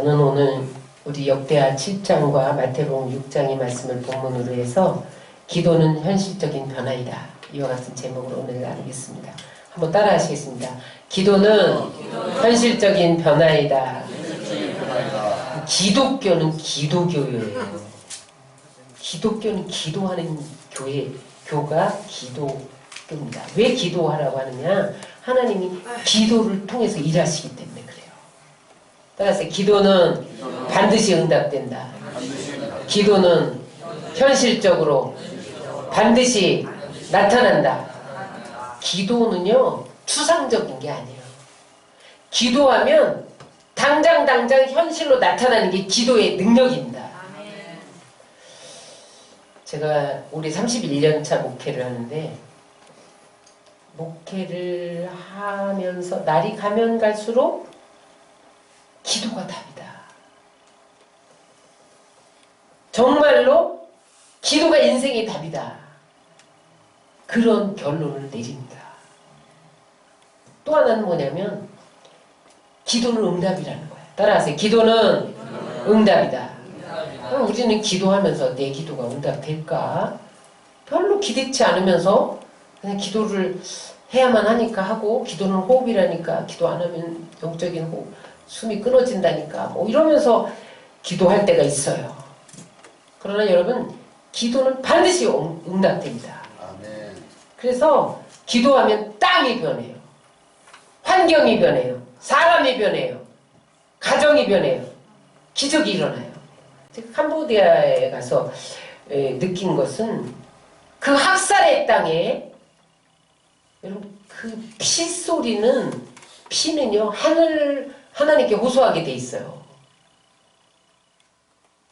저는 오늘 우리 역대하 7장과 마태복음 6장의 말씀을 본문으로 해서 기도는 현실적인 변화이다. 이와 같은 제목으로 오늘 나누겠습니다. 한번 따라 하시겠습니다. 기도는 현실적인 변화이다. 기독교는 기도교예요. 기독교는 기도하는 교가 기도교입니다. 왜 기도하라고 하느냐? 하나님이 기도를 통해서 일하시기 때문에 그래요. 따라서 기도는 반드시 응답된다. 기도는 현실적으로 반드시 나타난다. 기도는요, 추상적인 게 아니에요. 기도하면 당장 현실로 나타나는 게 기도의 능력입니다. 제가 올해 31년차 목회를 하는데, 목회를 하면서 날이 가면 갈수록 기도가 답이다. 정말로 기도가 인생의 답이다. 그런 결론을 내립니다. 또 하나는 뭐냐면 기도는 응답이라는 거예요. 따라하세요. 기도는 응답이다. 그럼 우리는 기도하면서 내 기도가 응답될까? 별로 기대치 않으면서 그냥 기도를 해야만 하니까 하고, 기도는 호흡이라니까 기도 안 하면 영적인 호흡, 숨이 끊어진다니까 뭐 이러면서 기도할 때가 있어요. 그러나 여러분, 기도는 반드시 응답됩니다. 아멘. 그래서 기도하면 땅이 변해요. 환경이 변해요. 사람이 변해요. 가정이 변해요. 기적이 일어나요. 제가 캄보디아에 가서 느낀 것은 그 학살의 땅에 여러분 그 피는요 하나님께 호소하게 돼 있어요.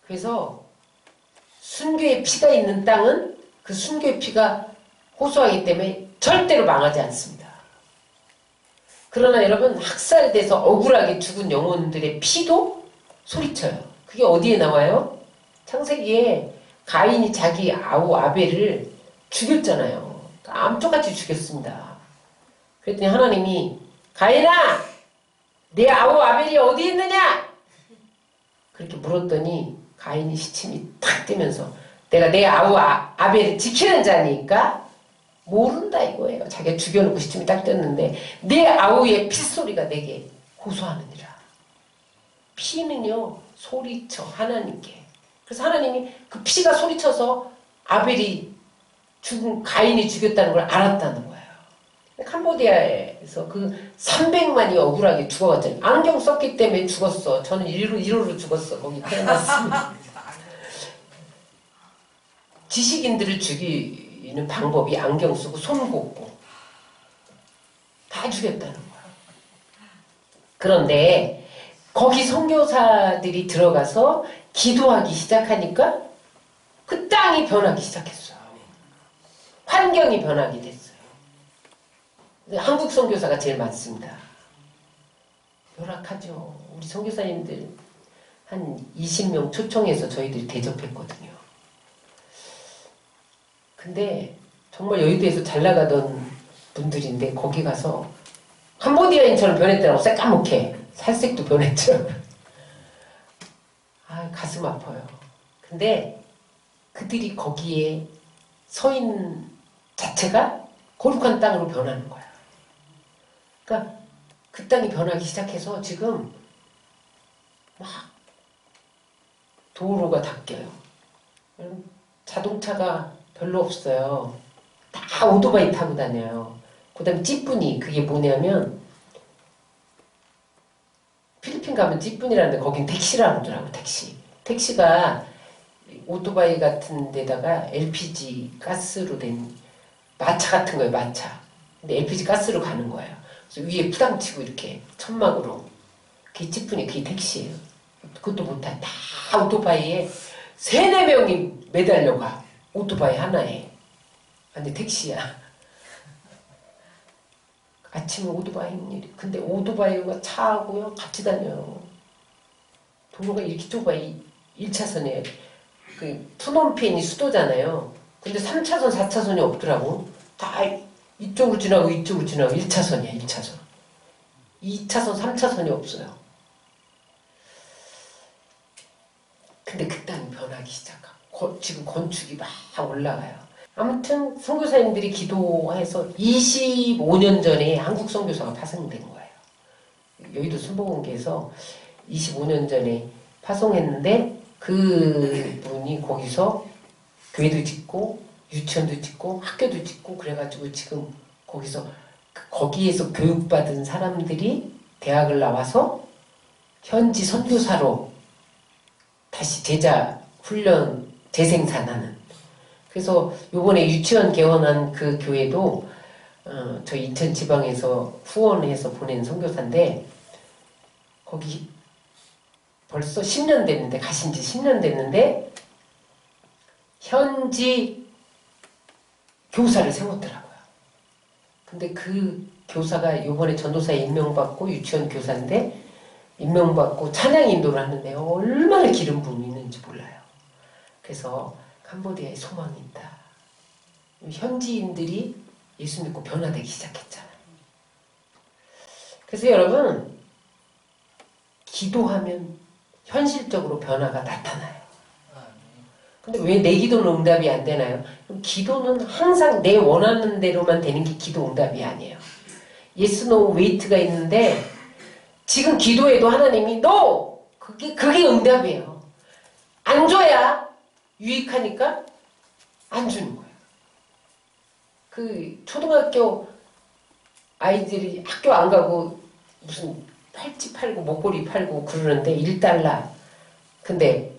그래서 순교의 피가 있는 땅은 그 순교의 피가 호소하기 때문에 절대로 망하지 않습니다. 그러나 여러분, 학살돼서 억울하게 죽은 영혼들의 피도 소리쳐요. 그게 어디에 나와요? 창세기에 가인이 자기 아우 아벨을 죽였잖아요. 암초같이 죽였습니다. 그랬더니 하나님이 가인아, 내 아우 아벨이 어디 있느냐? 그렇게 물었더니 가인이 시침이 탁 뜨면서 내가 내 아우 아벨을 지키는 자니까 모른다 이거예요. 자기가 죽여놓고 시침이 딱 떴는데 내 아우의 핏소리가 내게 호소하느니라. 피는요 소리쳐 하나님께. 그래서 하나님이 그 피가 소리쳐서 아벨이 죽은 가인이 죽였다는 걸 알았다는 거예요. 캄보디아에서 그 300만이 억울하게 죽어갔잖아요. 안경 썼기 때문에 죽었어. 저는 1호로 죽었어. 거기 태어났습니다. 지식인들을 죽이는 방법이 안경 쓰고 손 꽂고 다 죽였다는 거예요. 그런데 거기 선교사들이 들어가서 기도하기 시작하니까 그 땅이 변하기 시작했어요. 환경이 변하게 됐어요. 한국 선교사가 제일 많습니다. 열악하죠. 우리 선교사님들 한 20명 초청해서 저희들이 대접했거든요. 근데 정말 여의도에서 잘 나가던 분들인데 거기 가서 캄보디아인처럼 변했더라고. 새까맣게 살색도 변했죠. 아, 가슴 아파요. 근데 그들이 거기에 서 있는 자체가 거룩한 땅으로 변하는 거야. 그러니까 그 땅이 변하기 시작해서 지금 막 도로가 닦여요. 자동차가 별로 없어요. 다 오토바이 타고 다녀요. 그 다음에 찌뿌니, 그게 뭐냐면 필리핀 가면 찌뿌니라는데 거긴 택시라고 그러더라고. 택시가 오토바이 같은 데다가 LPG 가스로 된 마차 같은 거예요. 마차. 근데 LPG 가스로 가는 거예요. 그래서 위에 부담치고 이렇게 천막으로. 그게 찌뿌니, 그게 택시예요. 그것도 못해. 다 오토바이에 3-4명이 매달려가. 오토바이 하나에. 근데 택시야. 아침에 오토바이는 일이. 근데 오토바이가 차하고요 같이 다녀요. 도로가 이렇게 좁아. 1차선에 그 푸놈펜이 수도잖아요. 근데 3차선 4차선이 없더라고. 다 이쪽으로 지나고 이쪽으로 지나고 1차선이야. 1차선 2차선 3차선이 없어요. 근데 그 땅이 변하기 시작하고 지금 건축이 막 올라가요. 아무튼 선교사님들이 기도해서 25년 전에 한국 선교사가 파송된 거예요. 여의도 순복음교에서 25년 전에 파송했는데 그분이 거기서 교회도 짓고 유치원도 짓고 학교도 짓고 그래가지고 지금 거기에서 교육받은 사람들이 대학을 나와서 현지 선교사로 다시 제자 훈련 재생산하는. 그래서 요번에 유치원 개원한 그 교회도 저희 인천 지방에서 후원해서 보낸 선교사인데 거기 벌써 10년 됐는데 가신 지 10년 됐는데 현지 교사를 세웠더라고요. 근데 그 교사가 요번에 전도사에 임명받고 유치원 교사인데 임명받고 찬양 인도를 하는데 얼마나 기름 부음이 있는지 몰라요. 그래서 캄보디아에 소망이 있다. 현지인들이 예수 믿고 변화되기 시작했잖아요. 그래서 여러분 기도하면 현실적으로 변화가 나타나요. 근데 왜 내 기도는 응답이 안 되나요? 기도는 항상 내 원하는 대로만 되는 게 기도 응답이 아니에요. 예스 노 웨이트가 있는데 지금 기도해도 하나님이 NO! 그게 응답이에요. 안 줘야 유익하니까 안 주는 거예요. 그 초등학교 아이들이 학교 안 가고 무슨 팔찌 팔고 목걸이 팔고 그러는데 1달러. 근데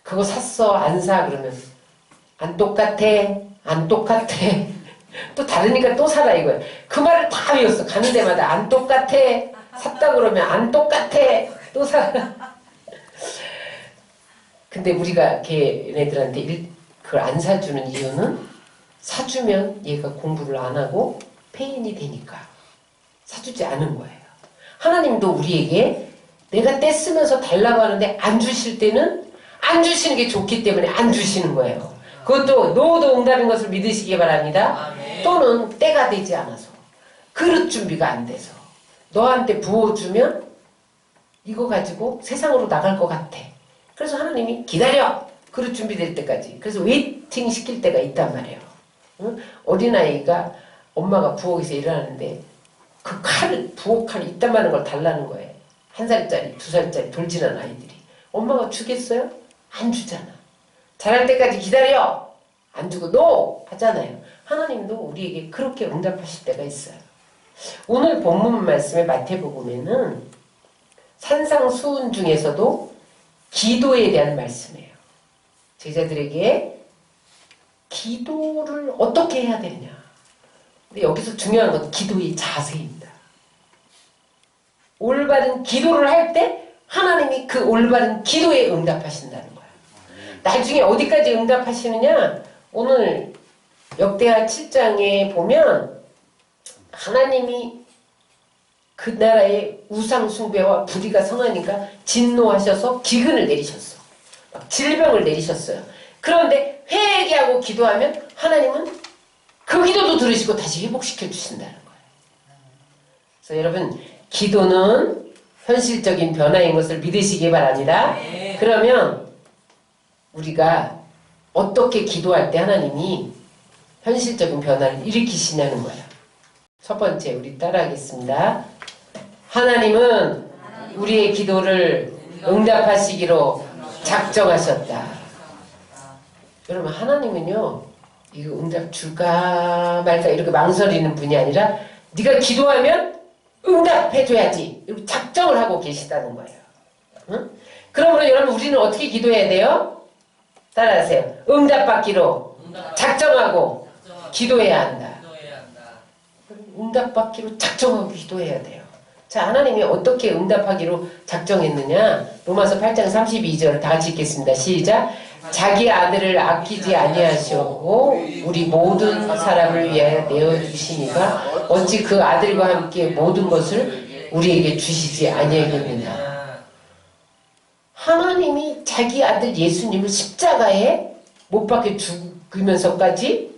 그거 샀어? 안 사? 그러면 안 똑같아? 안 똑같아? 또 다르니까 또 사라 이거야. 그 말을 다 외웠어. 가는 데마다 안 똑같아? 샀다 그러면 안 똑같아? 또 사라. 근데 우리가 걔네들한테 그걸 안 사주는 이유는 사주면 얘가 공부를 안 하고 폐인이 되니까 사주지 않은 거예요. 하나님도 우리에게 내가 떼쓰면서 달라고 하는데 안 주실 때는 안 주시는 게 좋기 때문에 안 주시는 거예요. 그것도 노도 응답인 것을 믿으시기 바랍니다. 또는 때가 되지 않아서 그릇 준비가 안 돼서 너한테 부어주면 이거 가지고 세상으로 나갈 것 같아. 그래서 하나님이 기다려! 그릇 준비될 때까지. 그래서 웨이팅 시킬 때가 있단 말이에요. 응? 어린아이가 엄마가 부엌에서 일하는데 그 부엌칼 이따만한 걸 달라는 거예요. 1살짜리, 2살짜리 돌진한 아이들이. 엄마가 주겠어요? 안 주잖아. 자랄 때까지 기다려! 안 주고 NO! 하잖아요. 하나님도 우리에게 그렇게 응답하실 때가 있어요. 오늘 본문 말씀의 마태복음에는 산상수훈 중에서도 기도에 대한 말씀이에요. 제자들에게 기도를 어떻게 해야 되느냐. 근데 여기서 중요한 건 기도의 자세입니다. 올바른 기도를 할 때 하나님이 그 올바른 기도에 응답하신다는 거예요. 나중에 어디까지 응답하시느냐. 오늘 역대하 7장에 보면 하나님이 그 나라의 우상 숭배와 불의가 성하니까 진노하셔서 기근을 내리셨어. 막 질병을 내리셨어요. 그런데 회개하고 기도하면 하나님은 그 기도도 들으시고 다시 회복시켜 주신다는 거예요. 그래서 여러분 기도는 현실적인 변화인 것을 믿으시기 바랍니다. 그러면 우리가 어떻게 기도할 때 하나님이 현실적인 변화를 일으키시냐는 거예요. 첫 번째 우리 따라하겠습니다. 하나님은 우리의 기도를 응답하시기로 작정하셨다. 여러분 하나님은요 이거 응답 줄까 말까 이렇게 망설이는 분이 아니라 네가 기도하면 응답해줘야지 이렇게 작정을 하고 계시다는 거예요. 응? 그러므로 여러분 우리는 어떻게 기도해야 돼요? 따라하세요. 응답받기로 작정하고 기도해야 한다. 응답받기로 작정하고 기도해야 돼요. 자, 하나님이 어떻게 응답하기로 작정했느냐? 로마서 8장 32절 다 같이 읽겠습니다. 시작. 자기 아들을 아끼지 아니하시고 우리 모든 사람을 위하여 내어주시니가 어찌 그 아들과 함께 모든 것을 우리에게 주시지 아니하겠느냐. 하나님이 자기 아들 예수님을 십자가에 못 박혀 죽으면서까지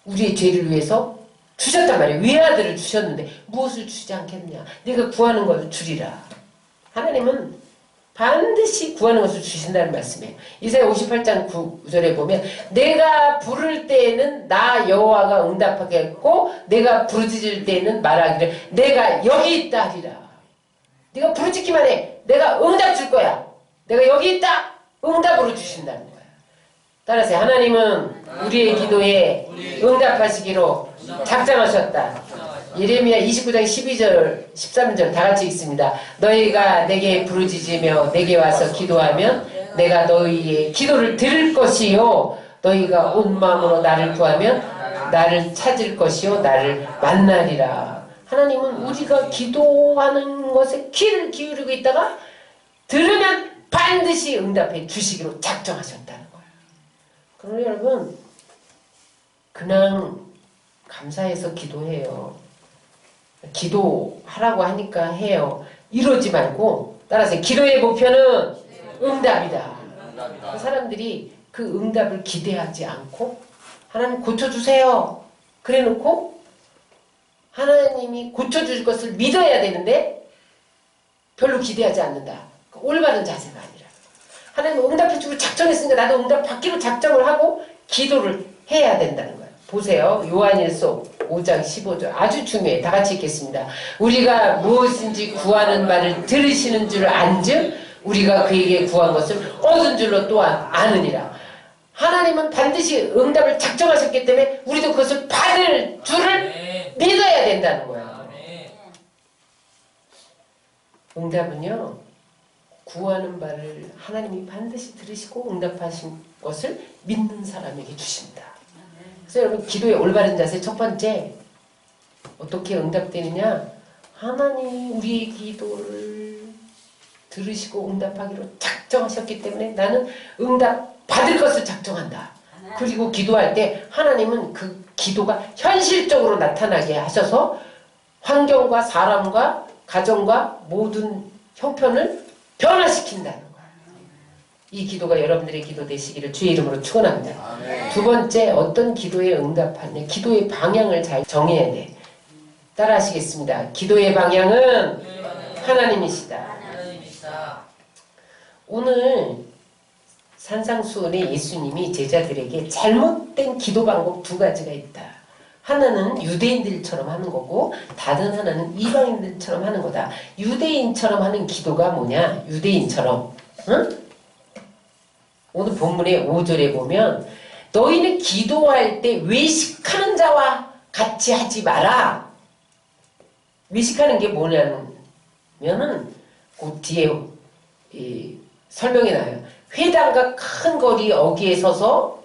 우리의 죄를 위해서 주셨단 말이에요. 외아들을 주셨는데 무엇을 주지 않겠느냐. 네가 구하는 것을 주리라. 하나님은 반드시 구하는 것을 주신다는 말씀이에요. 이사야 58장 9절에 보면 내가 부를 때에는 나 여호와가 응답하겠고 내가 부르짖을 때에는 말하기를 내가 여기 있다 하리라. 네가 부르짖기만 해. 내가 응답 줄 거야. 내가 여기 있다. 응답으로 주신다는 거야. 따라서 하나님은 우리의 기도에 응답하시기로 작정하셨다. 예레미야 29장 12절 13절 다 같이 읽습니다. 너희가 내게 부르짖으며 내게 와서 기도하면 내가 너희의 기도를 들을 것이요 너희가 온 마음으로 나를 구하면 나를 찾을 것이요 나를 만나리라. 하나님은 우리가 기도하는 것에 귀를 기울이고 있다가 들으면 반드시 응답해 주시기로 작정하셨다는 거예요. 그럼 여러분 그냥 감사해서 기도해요. 기도하라고 하니까 해요. 이러지 말고 따라서 기도의 목표는 응답이다. 그 사람들이 그 응답을 기대하지 않고 하나님 고쳐주세요. 그래 놓고 하나님이 고쳐줄 것을 믿어야 되는데 별로 기대하지 않는다. 올바른 자세가 아니라 하나님 응답해주고 작정했으니까 나도 응답 받기로 작정을 하고 기도를 해야 된다는 거예요. 보세요. 요한일서 5장 15절 아주 중요해. 다 같이 읽겠습니다. 우리가 무엇인지 구하는 말을 들으시는 줄 안즉 우리가 그에게 구한 것을 얻은 줄로 또한 아느니라. 하나님은 반드시 응답을 작정하셨기 때문에 우리도 그것을 받을 줄을 믿어야 된다는 거예요. 응답은요 구하는 바를 하나님이 반드시 들으시고 응답하신 것을 믿는 사람에게 주십니다. 그래서 여러분 기도의 올바른 자세 첫 번째 어떻게 응답되느냐, 하나님이 우리의 기도를 들으시고 응답하기로 작정하셨기 때문에 나는 응답 받을 것을 작정한다. 그리고 기도할 때 하나님은 그 기도가 현실적으로 나타나게 하셔서 환경과 사람과 가정과 모든 형편을 변화시킨다는 거예요. 이 기도가 여러분들의 기도 되시기를 주의 이름으로 축원합니다. 아멘. 두 번째, 어떤 기도에 응답하냐, 기도의 방향을 잘 정해야 돼. 따라 하시겠습니다. 기도의 방향은 하나님이시다. 오늘 산상수훈에 예수님이 제자들에게 잘못된 기도 방법 두 가지가 있다. 하나는 유대인들처럼 하는 거고 다른 하나는 이방인들처럼 하는 거다. 유대인처럼 하는 기도가 뭐냐? 유대인처럼, 응? 오늘 본문의 5절에 보면 너희는 기도할 때 외식하는 자와 같이 하지 마라. 외식하는 게 뭐냐면은 그 뒤에 설명이 나요. 회당과 큰 거리 어귀에 서서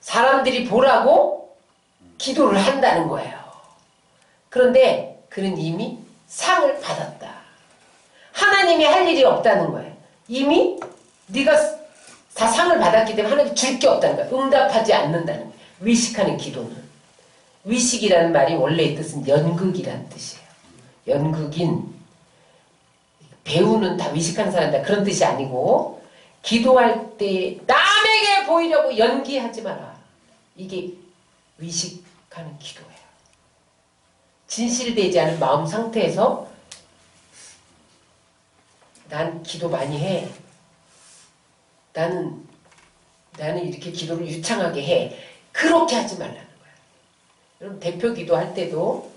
사람들이 보라고 기도를 한다는 거예요. 그런데 그는 이미 상을 받았다. 하나님이 할 일이 없다는 거예요. 이미 네가 다 상을 받았기 때문에 하나님이 줄 게 없다는 거예요. 응답하지 않는다는 거예요. 위식하는 기도는. 위식이라는 말이 원래의 뜻은 연극이라는 뜻이에요. 연극인, 배우는 다 위식하는 사람이다 그런 뜻이 아니고 기도할 때 남에게 보이려고 연기하지 마라. 이게 위식하는 기도예요. 진실되지 않은 마음 상태에서 난 기도 많이 해. 나는 이렇게 기도를 유창하게 해. 그렇게 하지 말라는 거예요. 여러분 대표 기도할 때도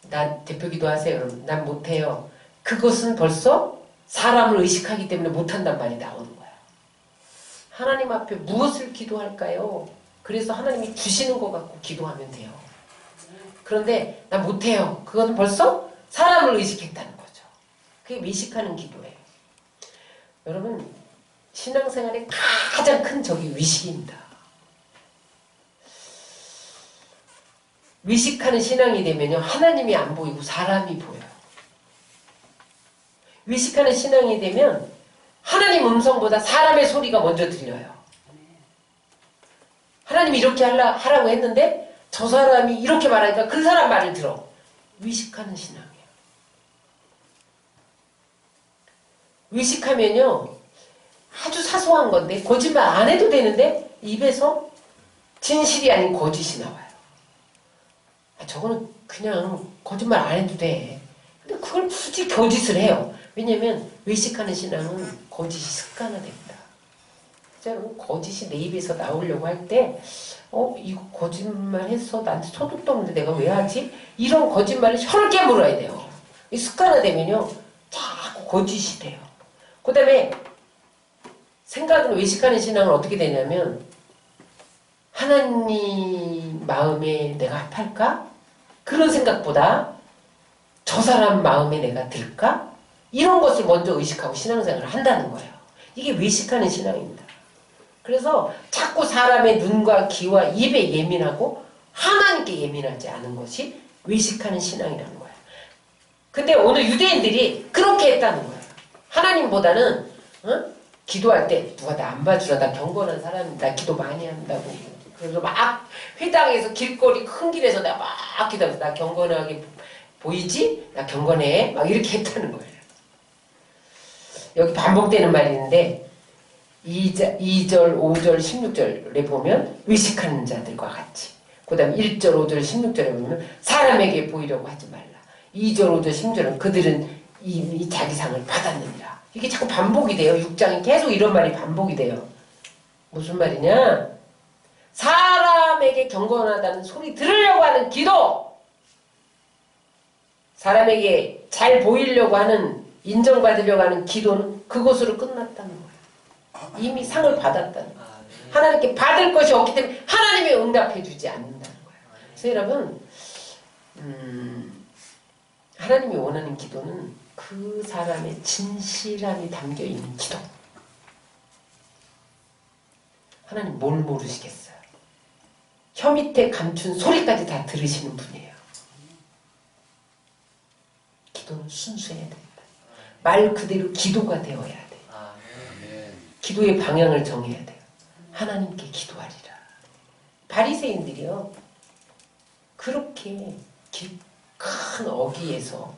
난 대표 기도하세요. 여러분 난 못해요. 그것은 벌써 사람을 의식하기 때문에 못한단 말이 나오는 거야. 하나님 앞에 무엇을 기도할까요? 그래서 하나님이 주시는 것 갖고 기도하면 돼요. 그런데 나 못해요. 그건 벌써 사람을 의식했다는 거죠. 그게 의식하는 기도예요. 여러분 신앙생활의 가장 큰 적이 위식입니다. 위식하는 신앙이 되면요 하나님이 안 보이고 사람이 보여요. 위식하는 신앙이 되면 하나님 음성보다 사람의 소리가 먼저 들려요. 하나님이 이렇게 하라고 했는데 저 사람이 이렇게 말하니까 그 사람 말을 들어. 위식하는 신앙이에요. 위식하면요 아주 사소한 건데 거짓말 안 해도 되는데 입에서 진실이 아닌 거짓이 나와요. 저거는 그냥 거짓말 안 해도 돼. 근데 그걸 굳이 거짓을 해요. 왜냐면 외식하는 신앙은 거짓이 습관화됩니다. 여러분 거짓이 내 입에서 나오려고 할 때 이거 거짓말해서 나한테 소득도 없는데 내가 왜 하지? 이런 거짓말을 혀를 깨물어야 돼요. 이 습관화되면요 자꾸 거짓이 돼요. 그 다음에 생각은 외식하는 신앙은 어떻게 되냐면 하나님 마음에 내가 합할까? 그런 생각보다 저 사람 마음에 내가 들까? 이런 것을 먼저 의식하고 신앙생활을 한다는 거예요. 이게 외식하는 신앙입니다. 그래서 자꾸 사람의 눈과 귀와 입에 예민하고 하나님께 예민하지 않은 것이 외식하는 신앙이라는 거예요. 근데 오늘 유대인들이 그렇게 했다는 거예요. 하나님보다는 기도할 때 누가 나 안 봐주라, 나 경건한 사람이다, 나 기도 많이 한다고. 그래서 막 회당에서 길거리 큰 길에서 내가 막 기도하면서 나 경건하게 보이지? 나 경건해? 막 이렇게 했다는 거예요. 여기 반복되는 말이 있는데 2절, 5절, 16절에 보면 외식하는 자들과 같이, 그 다음 1절, 5절, 16절에 보면 사람에게 보이려고 하지 말라. 2절, 5절, 16절은 그들은 이미 자기 상을 받았느니라. 이게 자꾸 반복이 돼요. 6장이 계속 이런 말이 반복이 돼요. 무슨 말이냐? 사람에게 경건하다는 소리 들으려고 하는 기도, 사람에게 잘 보이려고 하는, 인정받으려고 하는 기도는 그것으로 끝났다는 거예요. 이미 상을 받았다는 거예요. 하나님께 받을 것이 없기 때문에 하나님이 응답해 주지 않는다는 거예요. 그래서 여러분 하나님이 원하는 기도는 그 사람의 진실함이 담겨있는 기도. 하나님 뭘 모르시겠어요? 혀 밑에 감춘 소리까지 다 들으시는 분이에요. 기도는 순수해야 된다. 말 그대로 기도가 되어야 돼요. 기도의 방향을 정해야 돼요. 하나님께 기도하리라. 바리새인들이요 그렇게 큰 어기에서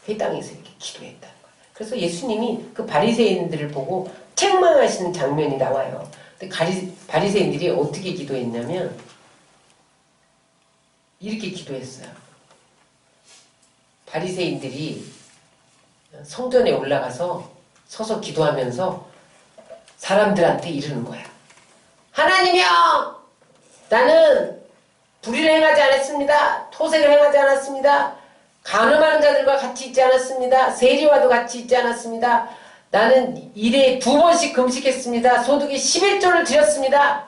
회당에서 이렇게 기도했다는 거예요. 그래서 예수님이 그 바리새인들을 보고 책망하시는 장면이 나와요. 근데 바리새인들이 어떻게 기도했냐면 이렇게 기도했어요. 바리새인들이 성전에 올라가서 서서 기도하면서 사람들한테 이르는 거야. 하나님이여, 나는 불의를 행하지 않았습니다. 토색을 행하지 않았습니다. 간음하는 자들과 같이 있지 않았습니다. 세리와도 같이 있지 않았습니다. 나는 일에 2번씩 금식했습니다. 소득이 11조를 드렸습니다.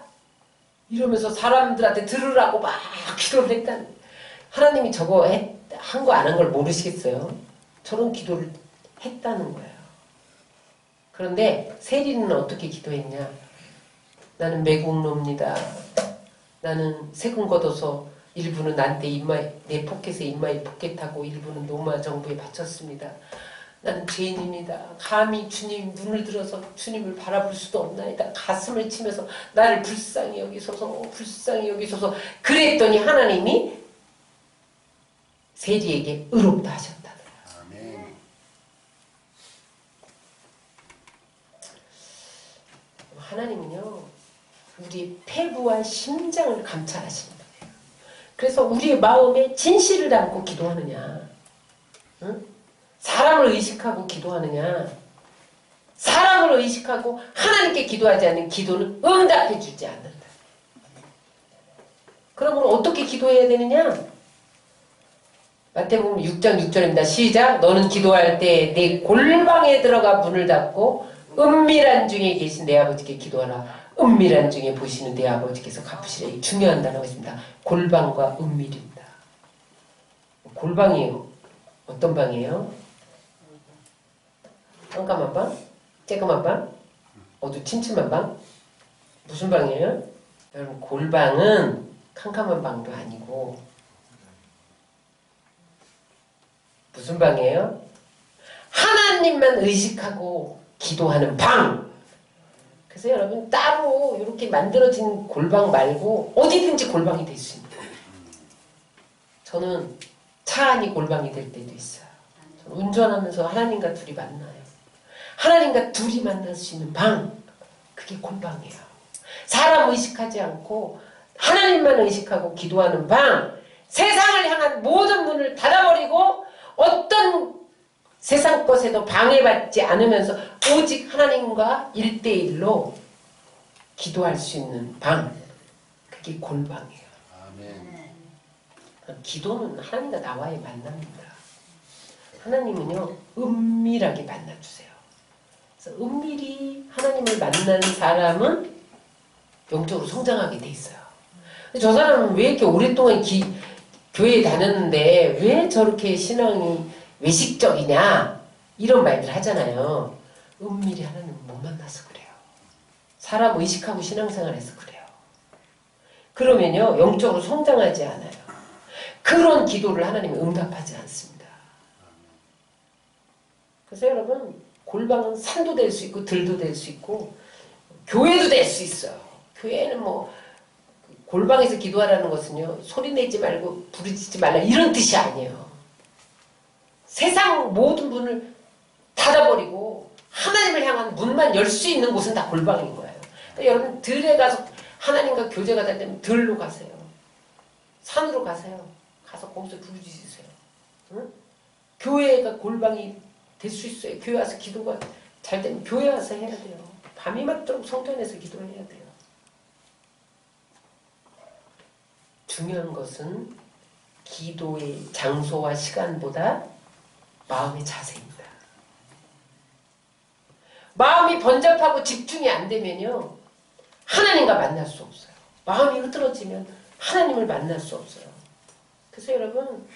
이러면서 사람들한테 들으라고 막 기도를 했다는 거예요. 하나님이 저거 한 거 안 한 걸 모르시겠어요? 저런 기도를 했다는 거예요. 그런데 세리는 어떻게 기도했냐? 나는 매국노입니다. 나는 세금 걷어서 일부는 나한테 내 포켓에 입마에 포켓하고 일부는 로마 정부에 바쳤습니다. 나는 죄인입니다. 감히 주님 눈을 들어서 주님을 바라볼 수도 없나이다. 가슴을 치면서 나를 불쌍히 여기소서 그랬더니 하나님이 세리에게 의롭다 하셨다. 아멘. 하나님은요 우리의 폐부와 심장을 감찰하시는 거예요. 그래서 우리의 마음에 진실을 담고 기도하느냐, 응? 사람을 의식하고 기도하느냐, 사람을 의식하고 하나님께 기도하지 않는 기도는 응답해 주지 않는다. 그러므로 어떻게 기도해야 되느냐? 마태복음 6장 6절입니다. 시작. 너는 기도할 때 내 골방에 들어가 문을 닫고 은밀한 중에 계신 내 아버지께 기도하라. 은밀한 중에 보시는 내 아버지께서 갚으시라. 이 중요한 단어가 있습니다. 골방과 은밀입니다. 골방이에요. 어떤 방이에요? 깜깜한 방? 쬐끄만 방? 침침한 방? 무슨 방이에요? 여러분 골방은 캄캄한 방도 아니고 무슨 방이에요? 하나님만 의식하고 기도하는 방! 그래서 여러분 따로 이렇게 만들어진 골방 말고 어디든지 골방이 될 수 있는 거예요. 저는 차 안이 골방이 될 때도 있어요. 저는 운전하면서 하나님과 둘이 만나요. 하나님과 둘이 만날 수 있는 방, 그게 골방이에요. 사람 의식하지 않고 하나님만 의식하고 기도하는 방, 세상을 향한 모든 문을 닫아버리고 어떤 세상 것에도 방해받지 않으면서 오직 하나님과 1대1로 기도할 수 있는 방, 그게 골방이에요. 아멘. 기도는 하나님과 나와의 만남입니다. 하나님은요, 은밀하게 만나주세요. 그래서 은밀히 하나님을 만난 사람은 영적으로 성장하게 돼 있어요. 저 사람은 왜 이렇게 오랫동안 교회에 다녔는데 왜 저렇게 신앙이 외식적이냐, 이런 말들 하잖아요. 은밀히 하나님을 못 만나서 그래요. 사람 의식하고 신앙생활해서 그래요. 그러면요, 영적으로 성장하지 않아요. 그런 기도를 하나님이 응답하지 않습니다. 그래서 여러분, 골방은 산도 될 수 있고 들도 될 수 있고 교회도 될 수 있어요. 교회는 뭐 골방에서 기도하라는 것은요, 소리 내지 말고 부르짖지 말라 이런 뜻이 아니에요. 세상 모든 문을 닫아버리고 하나님을 향한 문만 열 수 있는 곳은 다 골방인 거예요. 그러니까 여러분, 들에 가서 하나님과 교제가 되려면 들로 가세요. 산으로 가세요. 가서 거기서 부르짖으세요. 응? 교회가 골방이 될 수 있어요. 교회 와서 기도가 잘 되면 교회 와서 해야 돼요. 밤이 맞도록 성전에서 기도해야 돼요. 중요한 것은 기도의 장소와 시간보다 마음의 자세입니다. 마음이 번잡하고 집중이 안 되면요, 하나님과 만날 수 없어요. 마음이 흐트러지면 하나님을 만날 수 없어요. 그래서 여러분,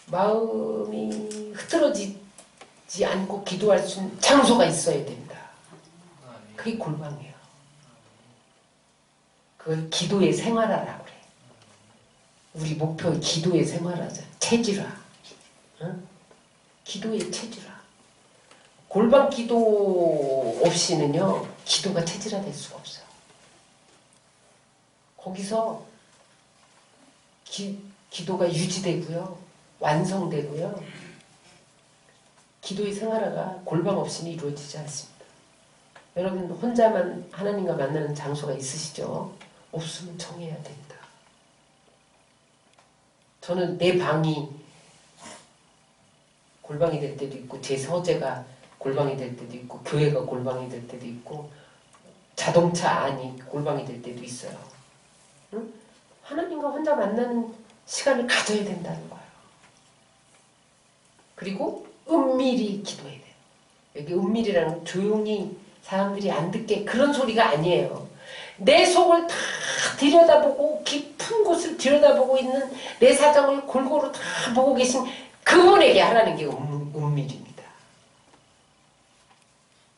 마음이 흐트러지지 않고 기도할 수 있는 장소가 있어야 됩니다. 그게 골방이에요. 그걸 기도의 생활화라고 그래. 우리 목표 기도의 생활화자. 체질화. 응? 기도의 체질화. 골방 기도 없이는요, 기도가 체질화될 수가 없어요. 거기서 기도가 유지되고요, 완성되고요, 기도의 생활화가 골방 없이는 이루어지지 않습니다. 여러분, 혼자만 하나님과 만나는 장소가 있으시죠? 없으면 정해야 됩니다. 저는 내 방이 골방이 될 때도 있고, 제 서재가 골방이 될 때도 있고, 교회가 골방이 될 때도 있고, 자동차 안이 골방이 될 때도 있어요. 응? 하나님과 혼자 만나는 시간을 가져야 된다는 거예요. 그리고 은밀히 기도해야 돼요. 여기 은밀이라는 건 조용히 사람들이 안 듣게 그런 소리가 아니에요. 내 속을 다 들여다보고 깊은 곳을 들여다보고 있는 내 사정을 골고루 다 보고 계신 그분에게 하라는 게 은밀입니다.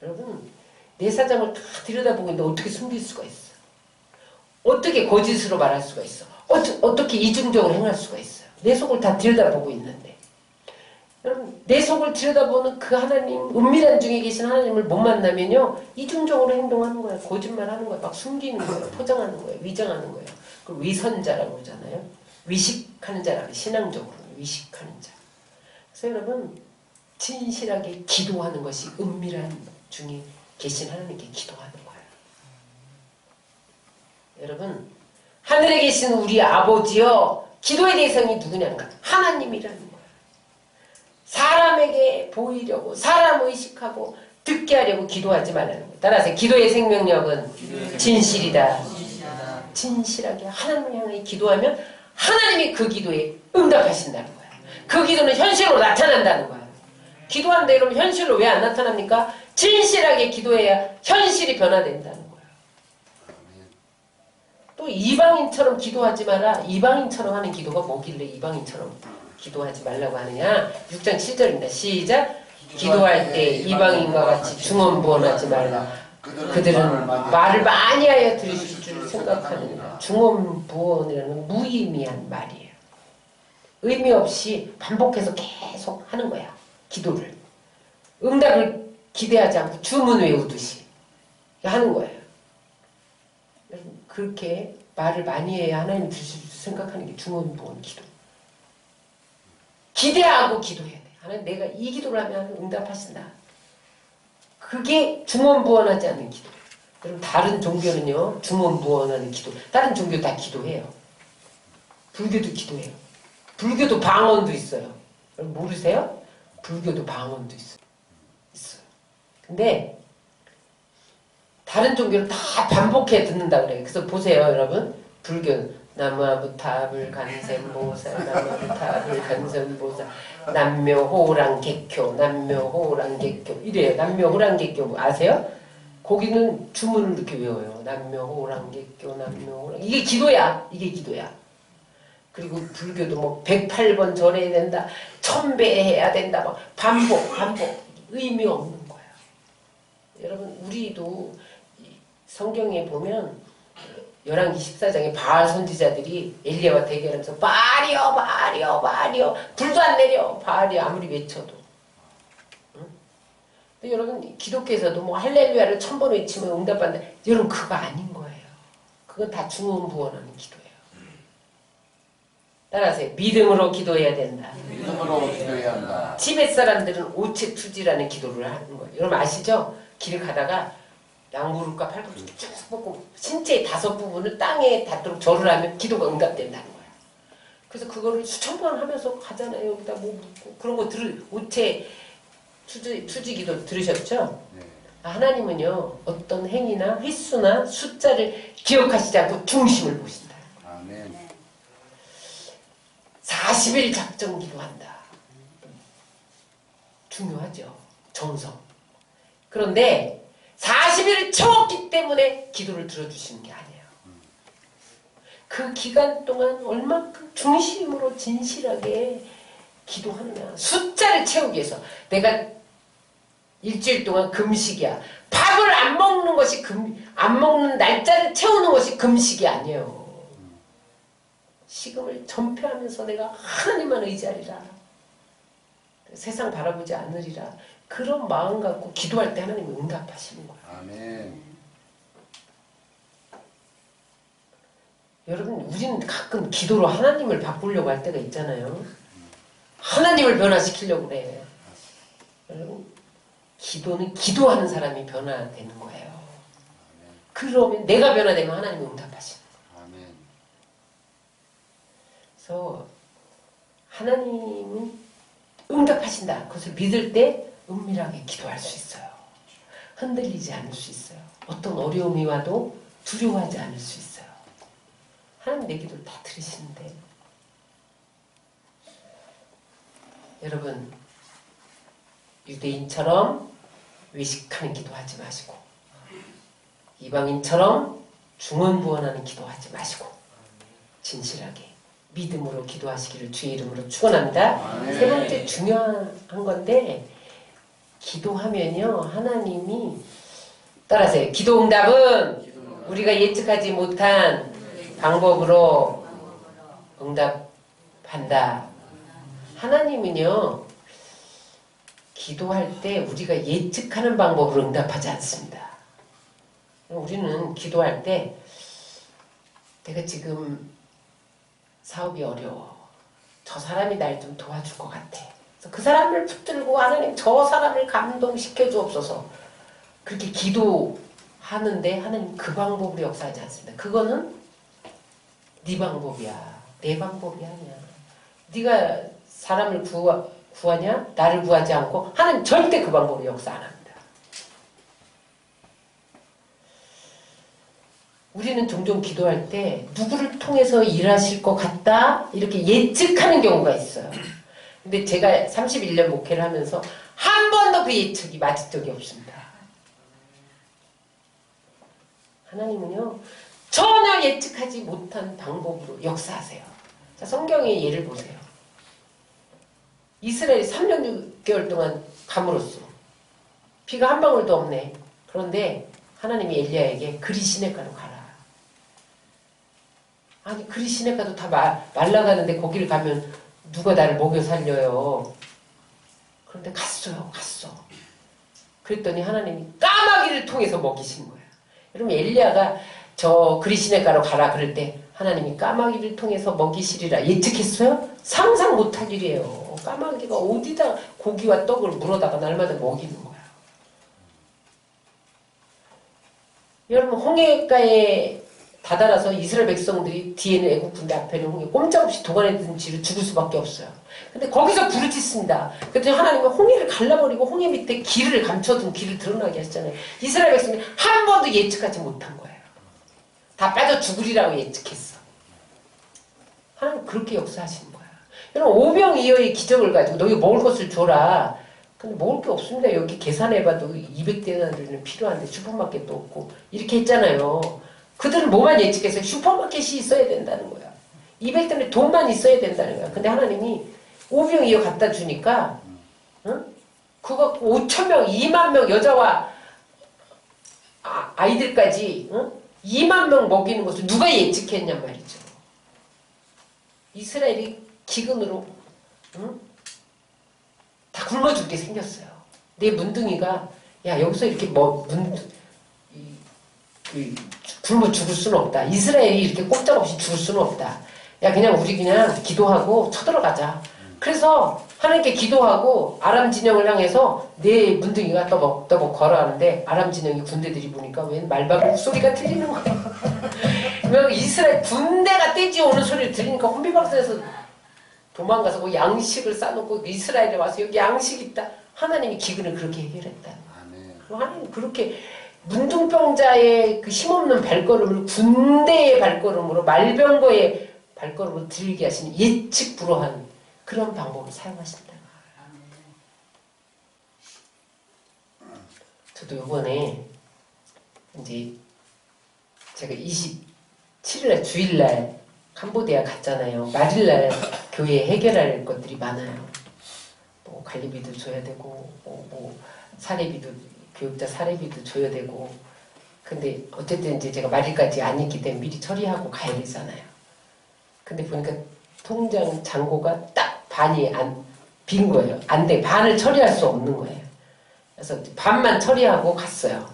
여러분, 내 사정을 다 들여다보고 있는데 어떻게 숨길 수가 있어? 어떻게 거짓으로 말할 수가 있어? 어떻게 이중적으로 행할 수가 있어요? 내 속을 다 들여다보고 있는데. 여러분, 내 속을 들여다보는 그 하나님, 은밀한 중에 계신 하나님을 못 만나면요, 이중적으로 행동하는 거예요. 거짓말하는 거예요. 막 숨기는 거예요. 포장하는 거예요. 위장하는 거예요. 그걸 위선자라고 그러잖아요. 위식하는 자라고, 신앙적으로는 위식하는 자. 그래서 여러분, 진실하게 기도하는 것이 은밀한 중에 계신 하나님께 기도하는 거예요. 여러분, 하늘에 계신 우리 아버지여, 기도의 대상이 누구냐는 하나님이라는 거예요. 사람에게 보이려고, 사람 의식하고 듣게 하려고 기도하지 말라는 거예요. 따라서 기도의 생명력은 진실이다. 진실하게 하나님을 향해 기도하면 하나님이 그 기도에 응답하신다는 거예요. 그 기도는 현실로 나타난다는 거예요. 기도한다 이러면 현실로 왜 안 나타납니까? 진실하게 기도해야 현실이 변화된다는 거예요. 또 이방인처럼 기도하지 마라. 이방인처럼 하는 기도가 뭐길래 이방인처럼 기도하지 말라고 하느냐. 6장 7절입니다. 시작. 기도할 때 이방인과 같이 중언부언하지 말라. 그들은 말을 많이 하여 들으실 줄 생각하느니라. 중언부언이라는 무의미한 말이에요. 의미 없이 반복해서 계속 하는 거야. 기도를. 응답을 기대하지 않고 주문 외우듯이 하는 거예요. 그렇게 말을 많이 해야 하나님 들으실 줄 생각하는 게 중언부언 기도. 기대하고 기도해야 돼. 하나님, 내가 이 기도를 하면 응답하신다. 그게 중언부언하지 않는 기도. 여러분, 다른 종교는요, 중언부언하는 기도. 다른 종교 다 기도해요. 불교도 기도해요. 불교도 방언도 있어요. 여러분 모르세요? 불교도 방언도 있어요. 근데 다른 종교를 다 반복해 듣는다 그래요. 그래서 보세요, 여러분. 불교 나무아부타불 간센보살, 나무아부타불 간센보살, 남묘호랑객교, 남묘호랑객교 이래요. 남묘호랑객교 아세요? 거기는 주문을 이렇게 외워요. 남묘호랑객교, 남묘호랑 이게 기도야. 이게 기도야. 그리고 불교도 뭐 108번 절해야 된다, 1000배 해야 된다, 막 반복 의미 없는 거야. 여러분 우리도 성경에 보면 열왕기 14장에 바알 선지자들이 엘리야와 대결하면서 바알이여 불도 안 내려 바알이 아무리 외쳐도. 응? 근데 여러분 기독교에서도 뭐 할렐루야를 1000번 외치면 응답받는다. 여러분 그거 아닌 거예요. 그건 다 중언부언하는 기도예요. 따라하세요. 믿음으로 기도해야 된다. 믿음으로 기도해야 한다. 티벳 사람들은 오체투지라는 기도를 하는 거예요. 여러분 아시죠? 길을 가다가 양무릎과 팔꿈치 쭉 뻗고 신체의 5부분을 땅에 닿도록 절을 하면 기도가 응답된다는 거야. 그래서 그거를 수천 번 하면서 가잖아요. 여기다 뭐 묻고 그런 거 오체 투지 기도 들으셨죠? 네. 하나님은요 어떤 행위나 횟수나 숫자를 기억하시지 않고 중심을 보신다. 아멘. 40일 작정 기도한다. 중요하죠. 정성. 그런데 40일을 채웠기 때문에 기도를 들어주시는 게 아니에요. 그 기간 동안 얼만큼 중심으로 진실하게 기도하느냐. 숫자를 채우기 위해서. 내가 일주일 동안 금식이야. 밥을 안 먹는 것이 안 먹는 날짜를 채우는 것이 금식이 아니에요. 식음을 전폐하면서 내가 하나님만 의지하리라. 세상 바라보지 않으리라. 그런 마음 갖고 기도할 때 하나님이 응답하시는 거예요. 아멘. 여러분 우리는 가끔 기도로 하나님을 바꾸려고 할 때가 있잖아요. 하나님을 변화시키려고 그래. 여러분 기도는 기도하는 사람이 변화되는 거예요. 그러면 내가 변화되면 하나님이 응답하시는 거예요. 아멘. 그래서 하나님은 응답하신다. 그것을 믿을 때 은밀하게 기도할 수 있어요. 흔들리지 않을 수 있어요. 어떤 어려움이 와도 두려워하지 않을 수 있어요. 하나님 내 기도를 다 들으시는데 여러분 유대인처럼 외식하는 기도하지 마시고 이방인처럼 중언부언하는 기도하지 마시고 진실하게 믿음으로 기도하시기를 주의 이름으로 축원합니다. 아멘. 세 번째 중요한 건데 기도하면요 하나님이 따라하세요. 기도 응답은 우리가 예측하지 못한 방법으로 응답한다. 하나님은요 기도할 때 우리가 예측하는 방법으로 응답하지 않습니다. 우리는 기도할 때 내가 지금 사업이 어려워. 저 사람이 날 좀 도와줄 것 같아. 그래서 그 사람을 붙들고 하나님 저 사람을 감동시켜 주옵소서. 그렇게 기도하는데 하나님 그 방법으로 역사하지 않습니다. 그거는 네 방법이야. 내 방법이 아니야. 네가 사람을 구하냐? 나를 구하지 않고 하나님 절대 그 방법으로 역사 안 합니다. 우리는 종종 기도할 때 누구를 통해서 일하실 것 같다 이렇게 예측하는 경우가 있어요. 근데 제가 31년 목회를 하면서 한 번도 그 예측이 맞은 적이 없습니다. 하나님은요 전혀 예측하지 못한 방법으로 역사하세요. 자, 성경의 예를 보세요. 이스라엘이 3년 6개월 동안 가물었어. 비가 한 방울도 없네. 그런데 하나님이 엘리야에게 그리 시냇가로 가라. 아니 그리 시냇가도 다 말라가는데 거기를 가면 누가 나를 먹여 살려요. 그런데 갔어요. 그랬더니 하나님이 까마귀를 통해서 먹이신 거예요. 여러분 엘리야가 저 그리 시냇가로 가라 그럴 때 하나님이 까마귀를 통해서 먹이시리라 예측했어요? 상상 못할 일이에요. 까마귀가 어디다 고기와 떡을 물어다가 날마다 먹이는 거야. 여러분 홍해가에 다다라서 이스라엘 백성들이 뒤에는 애국 군대 앞에는 홍해 꼼짝없이 도가니든 지로 죽을 수밖에 없어요. 근데 거기서 부르짖습니다. 그랬더니 하나님은 홍해를 갈라버리고 홍해 밑에 길을 감춰둔 길을 드러나게 하시잖아요. 이스라엘 백성이 한 번도 예측하지 못한 거예요. 다 빠져 죽으리라고 예측했어. 하나님 그렇게 역사하시는 거예요. 여러분 오병이어의 기적을 가지고 너희 먹을 것을 줘라. 근데 먹을 게 없습니다. 여기 계산해봐도 200데나리는 필요한데 슈퍼마켓도 없고 이렇게 했잖아요. 그들은 뭐만 예측했어요? 슈퍼마켓이 있어야 된다는 거야. 200데나리 돈만 있어야 된다는 거야. 근데 하나님이 오병이어 갖다 주니까 응? 그거 5,000명, 2만 명 여자와 아이들까지 응? 2만 명 먹이는 것을 누가 예측했냔 말이죠. 이스라엘이 기근으로 응? 다 굶어 죽게 생겼어요. 내 문둥이가 야 여기서 이렇게 굶어 죽을 수는 없다. 이스라엘이 이렇게 꼼짝없이 죽을 수는 없다. 야 그냥 우리 그냥 기도하고 쳐들어가자. 그래서 하나님께 기도하고 아람 진영을 향해서 내 문둥이가 떠벅떠벅 걸어가는데 아람 진영의 군대들이 보니까 웬 말바구 소리가 들리는 거야. 이스라엘 군대가 떼지오는 소리를 들으니까 혼비박산에서 도망가서 뭐 양식을 싸놓고 이스라엘에 와서 여기 양식 있다. 하나님이 기근을 그렇게 해결했다. 그리고 하나님 그렇게 문둥병자의 그 힘없는 발걸음을 군대의 발걸음으로 말병거의 발걸음으로 들게 하시는 예측 불허한 그런 방법을 사용하신다. 저도 이번에 이제 제가 27일날 주일날 캄보디아 갔잖아요. 말일날 교회에 해결할 것들이 많아요. 뭐 관리비도 줘야 되고 뭐 사례비도 교육자 사례비도 줘야 되고 근데 어쨌든 이제 제가 말일까지 안 있기 때문에 미리 처리하고 가야 되잖아요. 근데 보니까 통장 잔고가 딱 반이 빈 거예요. 안 돼. 반을 처리할 수 없는 거예요. 그래서 반만 처리하고 갔어요.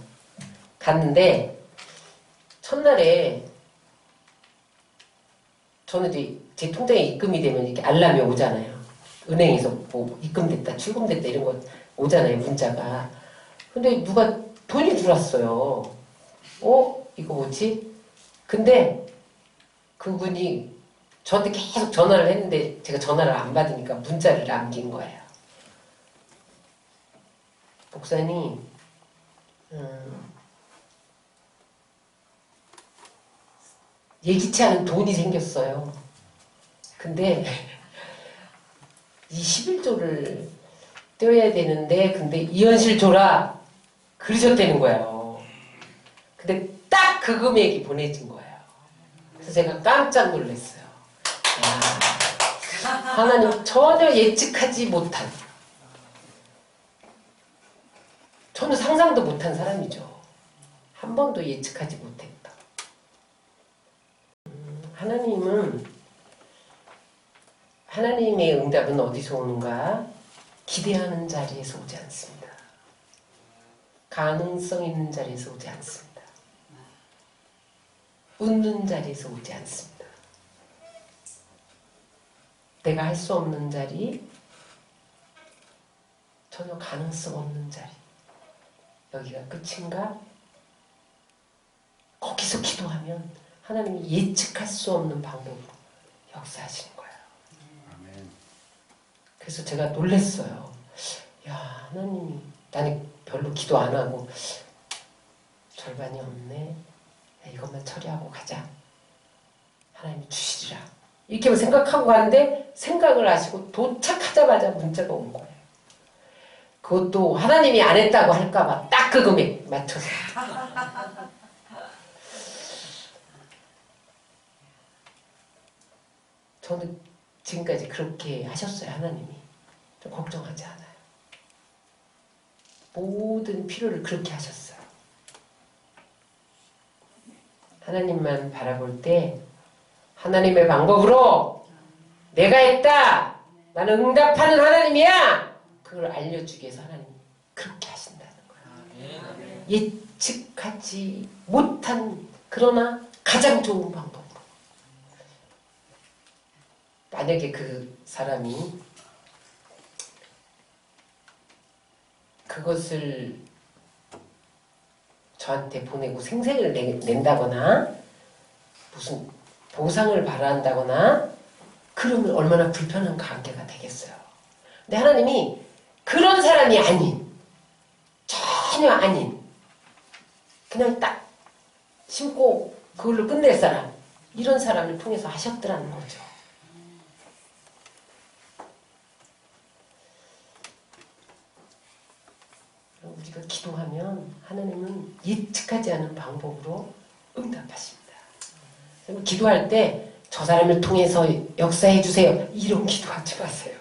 갔는데 첫날에 저는 이제 제 통장에 입금이 되면 이렇게 알람이 오잖아요. 은행에서 뭐 입금됐다, 출금됐다 이런 거 오잖아요, 문자가. 근데 누가 돈이 들어왔어요. 이거 뭐지? 근데 그분이 저한테 계속 전화를 했는데 제가 전화를 안 받으니까 문자를 남긴 거예요. 목사님, 예기치 않은 돈이 생겼어요. 근데 이 11조를 떼어야 되는데 근데 이현실 줘라 그러셨다는 거예요. 근데 딱 그 금액이 보내진 거예요. 그래서 제가 깜짝 놀랐어요. 야, 하나님 전혀 예측하지 못한 저는 상상도 못한 사람이죠. 한 번도 예측하지 못했다. 하나님의 응답은 어디서 오는가? 기대하는 자리에서 오지 않습니다. 가능성 있는 자리에서 오지 않습니다. 웃는 자리에서 오지 않습니다. 내가 할 수 없는 자리, 전혀 가능성 없는 자리. 여기가 끝인가? 거기서 기도하면 하나님이 예측할 수 없는 방법으로 역사하시는 거예요. 그래서 제가 놀랐어요. 야, 하나님이 나는 별로 기도 안 하고 절반이 없네. 이것만 처리하고 가자. 하나님이 주시리라. 이렇게 생각하고 가는데 생각을 하시고 도착하자마자 문자가 온 거예요. 그것도 하나님이 안 했다고 할까봐 딱 그 금액 맞춰서. 저는 지금까지 그렇게 하셨어요. 하나님이. 좀 걱정하지 않아요. 모든 필요를 그렇게 하셨어요. 하나님만 바라볼 때 하나님의 방법으로 내가 했다. 나는 응답하는 하나님이야. 그걸 알려주기 위해서 하나님이 그렇게 하신다는 거예요. 예측하지 못한 그러나 가장 좋은 방법으로. 만약에 그 사람이 그것을 저한테 보내고 생색을 낸다거나 무슨 보상을 바란다거나 그러면 얼마나 불편한 관계가 되겠어요. 근데 하나님이 그런 사람이 아닌, 전혀 아닌, 그냥 딱 심고 그걸로 끝낼 사람, 이런 사람을 통해서 하셨더라는 거죠. 우리가 기도하면 하나님은 예측하지 않은 방법으로 응답하십니다. 그리고 기도할 때 저 사람을 통해서 역사해 주세요. 이런 기도하지 마세요.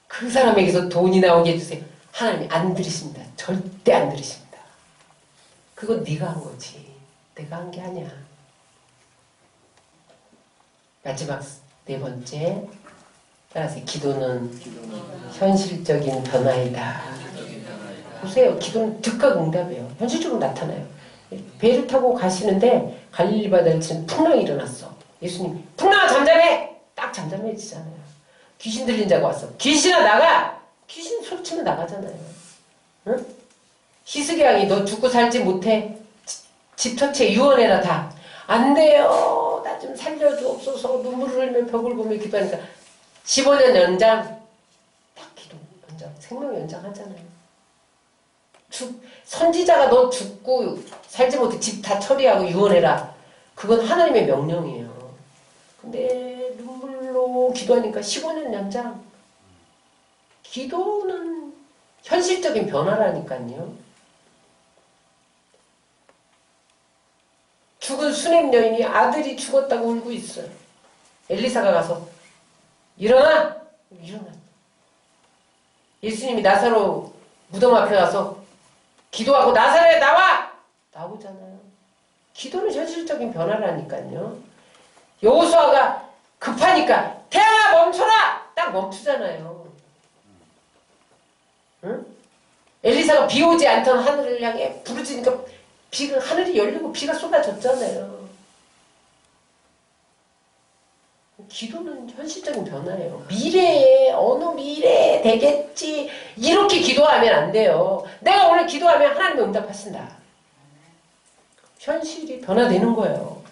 그 사람에게서 돈이 나오게 해주세요. 하나님이 안 들으십니다. 절대 안 들으십니다. 그건 네가 한 거지. 내가 한 게 아니야. 마지막 네 번째, 따라서 기도는 현실적인 변화이다. 보세요. 기도는 즉각 응답이에요. 현실적으로 나타나요. 배를 타고 가시는데 갈릴리 바다를 치는 풍랑이 일어났어. 예수님, 풍랑아 잠잠해! 딱 잠잠해지잖아요. 귀신 들린 자가 왔어. 귀신아 나가! 귀신 소리치면 나가잖아요. 응? 희스기양이 너 죽고 살지 못해. 집 전체 유언해라 다. 안 돼요. 나 좀 살려주옵소서. 눈물을 흘리며 벽을 보며 기도하니까 15년 연장. 딱 기도 연장. 생명 연장하잖아요. 선지자가 너 죽고 살지 못해 집 다 처리하고 유언해라. 그건 하나님의 명령이에요. 근데 눈물로 기도하니까 15년 연장. 기도는 현실적인 변화라니까요. 죽은 수냄 여인이 아들이 죽었다고 울고 있어요. 엘리사가 가서 일어나! 일어나. 예수님이 나사로 무덤 앞에 가서 기도하고 나사로에 나와! 나오잖아요. 기도는 현실적인 변화라니까요. 여호수아가 급하니까 태양아 멈춰라! 딱 멈추잖아요. 응? 엘리사가 비 오지 않던 하늘을 향해 부르짖으니까 비가 하늘이 열리고 비가 쏟아졌잖아요. 기도는 현실적인 변화예요. 미래에 어느 미래에 되겠지 이렇게 기도하면 안 돼요. 내가 오늘 기도하면 하나님이 응답하신다. 현실이 변화되는 거예요.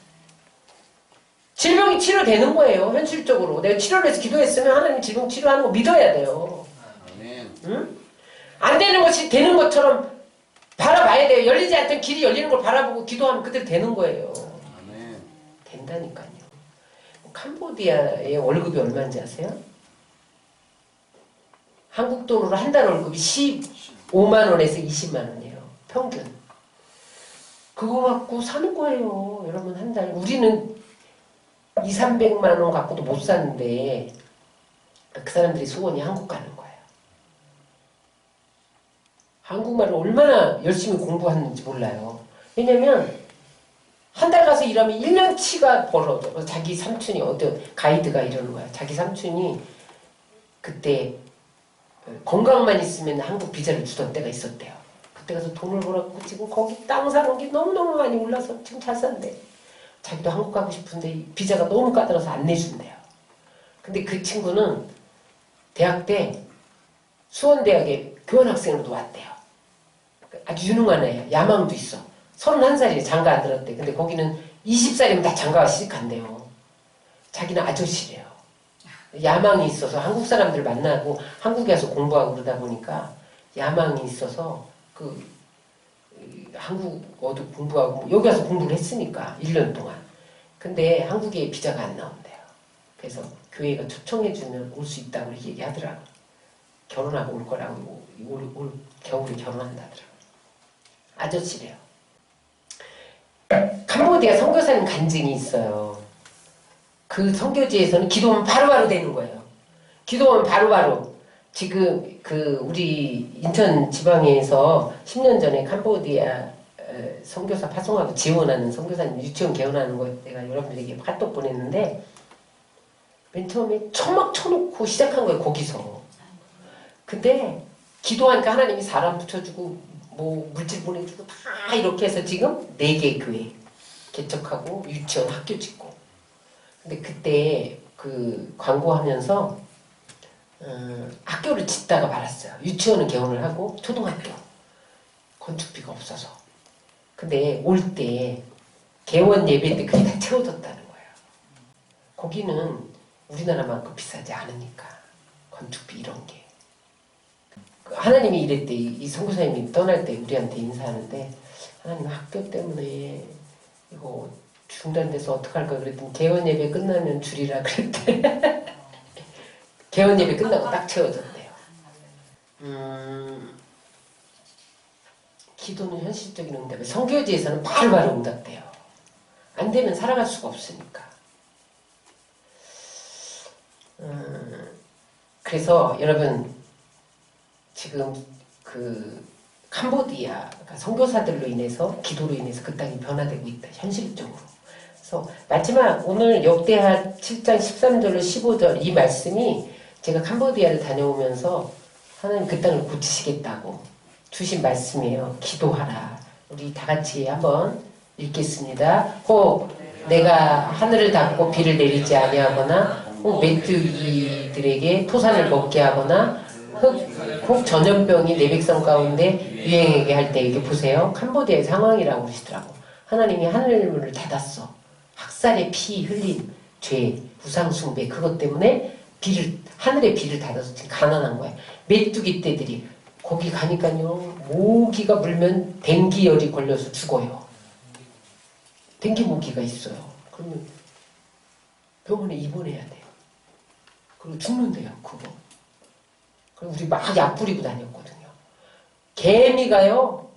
질병이 치료되는 거예요. 현실적으로. 내가 치료를 해서 기도했으면 하나님 질병 치료하는 거 믿어야 돼요. 응? 안 되는 것이 되는 것처럼 바라봐야 돼요. 열리지 않던 길이 열리는 걸 바라보고 기도하면 그대로 되는 거예요. 된다니까요. 캄보디아의 월급이 얼마인지 아세요? 한국 돈으로 한 달 월급이 15만 원에서 20만 원이에요. 평균. 그거 갖고 사는 거예요. 여러분 한 달. 우리는 2, 300만 원 갖고도 못 사는데 그 사람들이 소원이 한국 가는 거예요. 한국말을 얼마나 열심히 공부하는지 몰라요. 왜냐면 한 달 가서 일하면 1년치가 벌어져. 자기 삼촌이 가이드가 이러는 거야. 자기 삼촌이 그때 건강만 있으면 한국 비자를 주던 때가 있었대요. 그때 가서 돈을 벌었고 지금 거기 땅 사는 게 너무너무 많이 올라서 지금 잘 산대. 자기도 한국 가고 싶은데 비자가 너무 까다로워서 안 내준대요. 근데 그 친구는 대학 때 수원대학에 교환학생으로도 왔대요. 아주 유능한 애야. 야망도 있어. 31살이래. 장가 안 들었대. 근데 거기는 20살이면 다 장가가 시집간대요. 자기는 아저씨래요. 야망이 있어서 한국 사람들 만나고 한국에 와서 공부하고 그러다 보니까 야망이 있어서 한국어도 공부하고 여기 와서 공부를 했으니까 1년 동안. 근데 한국에 비자가 안 나온대요. 그래서 교회가 초청해주면 올 수 있다고 얘기하더라고. 결혼하고 올 거라고 올 겨울에 결혼한다더라고. 아저씨래요. 캄보디아 선교사님 간증이 있어요. 그 선교지에서는 기도하면 바로바로 되는 거예요. 기도하면 바로바로. 지금 우리 인천 지방에서 10년 전에 캄보디아 선교사 파송하고 지원하는 선교사님 유치원 개원하는 거 내가 여러분들에게 카톡 보냈는데 맨 처음에 천막 쳐놓고 시작한 거예요. 거기서. 근데 기도하니까 하나님이 사람 붙여주고 뭐 물질 보내주고 다 이렇게 해서 지금 4개 교회 개척하고 유치원 학교 짓고. 근데 그때 광고하면서 학교를 짓다가 말았어요. 유치원은 개원을 하고 초등학교 건축비가 없어서. 근데 올 때 개원 예배 때 그게 다 채워졌다는 거예요. 거기는 우리나라만큼 비싸지 않으니까 건축비 이런 게. 하나님이 이랬대. 이 선교사님이 떠날 때 우리한테 인사하는데 하나님 학교 때문에 이거 중단돼서 어떡할까 그랬더니 개원 예배 끝나면 줄이라 그랬대. 개원 예배 끝나고 딱 채워졌대요. 기도는 현실적인 응답이에요. 선교지에서는 바로바로 응답돼요. 안 되면 살아갈 수가 없으니까. 그래서 여러분 지금 그 캄보디아가 선교사들로 인해서 기도로 인해서 그 땅이 변화되고 있다. 현실적으로. 그래서 마지막 오늘 역대하 7장 13절로 15절 이 말씀이 제가 캄보디아를 다녀오면서 하나님 그 땅을 고치시겠다고 주신 말씀이에요. 기도하라. 우리 다 같이 한번 읽겠습니다. 혹 내가 하늘을 닫고 비를 내리지 아니하거나 혹 메뚜기들에게 토산을 먹게 하거나 혹 전염병이 내 백성 가운데 유행하게 할 때 이게 보세요. 캄보디아의 상황이라고 그러시더라고. 하나님이 하늘문을 닫았어. 학살의 피 흘린 죄, 우상숭배 그것 때문에 하늘의 비를 닫아서 지금 가난한 거야. 메뚜기 떼들이 거기 가니까요. 모기가 물면 댕기열이 걸려서 죽어요. 댕기 모기가 있어요. 그러면 병원에 입원해야 돼요. 그리고 죽는데요. 그거. 그리고 우리 막 약 뿌리고 다녔거든요. 개미가요.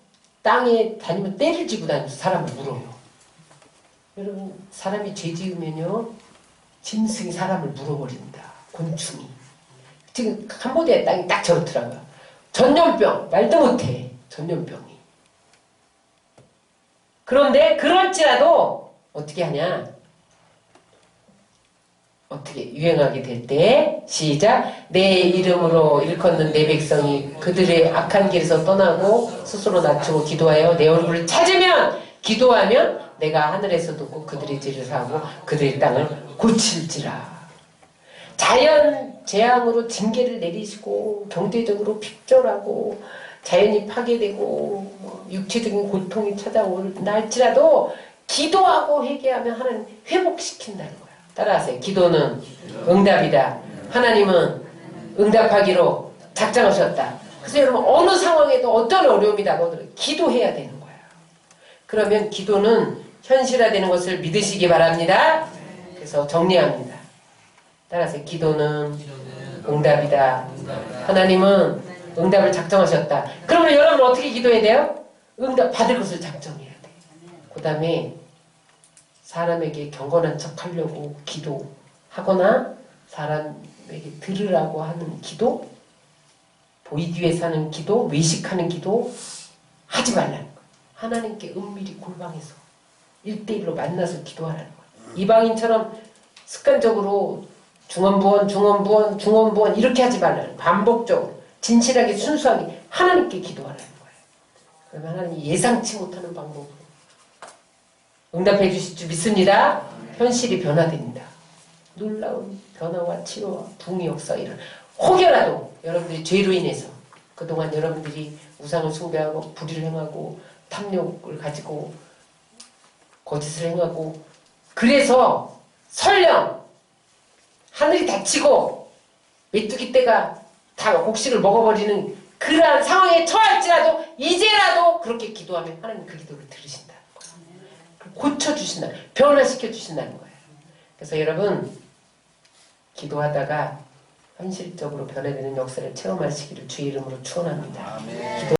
땅에 다니면 때를 지고 다니면서 사람을 물어요. 여러분 사람이 죄 지으면요. 짐승이 사람을 물어버립니다. 곤충이. 지금 캄보디아 땅이 딱 저렇더라고요. 전염병 말도 못해. 전염병이. 그런데 그럴지라도 어떻게 하냐. 어떻게 유행하게 될 때 시작 내 이름으로 일컫는 내 백성이 그들의 악한 길에서 떠나고 스스로 낮추고 기도하여 내 얼굴을 찾으면 기도하면 내가 하늘에서 듣고 그들의 죄를 사하고 그들의 땅을 고칠지라. 자연 재앙으로 징계를 내리시고 경제적으로 핍절하고 자연이 파괴되고 육체적인 고통이 찾아올 날지라도 기도하고 회개하면 하나님 회복시킨다는 거예요. 따라하세요. 기도는 응답이다. 하나님은 응답하기로 작정하셨다. 그래서 여러분 어느 상황에도 어떤 어려움이 다가오더라도 기도해야 되는 거예요. 그러면 기도는 현실화되는 것을 믿으시기 바랍니다. 그래서 정리합니다. 따라서 기도는 응답이다. 하나님은 응답을 작정하셨다. 그러면 여러분 어떻게 기도해야 돼요? 응답 받을 것을 작정해야 돼. 그 다음에 사람에게 경건한 척 하려고 기도하거나 사람에게 들으라고 하는 기도, 보이기 위해서 하는 기도, 외식하는 기도 하지 말라는 거예요. 하나님께 은밀히 골방에서 1대1로 만나서 기도하라는 거예요. 이방인처럼 습관적으로 중언부언 이렇게 하지 말라는 거예요. 반복적으로 진실하게 순수하게 하나님께 기도하라는 거예요. 그러면 하나님이 예상치 못하는 방법으로 응답해 주실 줄 믿습니다. 현실이 변화됩니다. 놀라운 변화와 치료와 부흥의 역사가 일어나. 혹여라도 여러분들이 죄로 인해서 그동안 여러분들이 우상을 숭배하고 불의를 행하고 탐욕을 가지고 거짓을 행하고 그래서 설령 하늘이 닫히고 메뚜기 떼가 다 곡식을 먹어버리는 그러한 상황에 처할지라도 이제라도 그렇게 기도하면 하나님 그 기도를 들으신다. 고쳐주신다. 변화시켜주신다는 거예요. 그래서 여러분 기도하다가 현실적으로 변화되는 역사를 체험하시기를 주의 이름으로 축원합니다.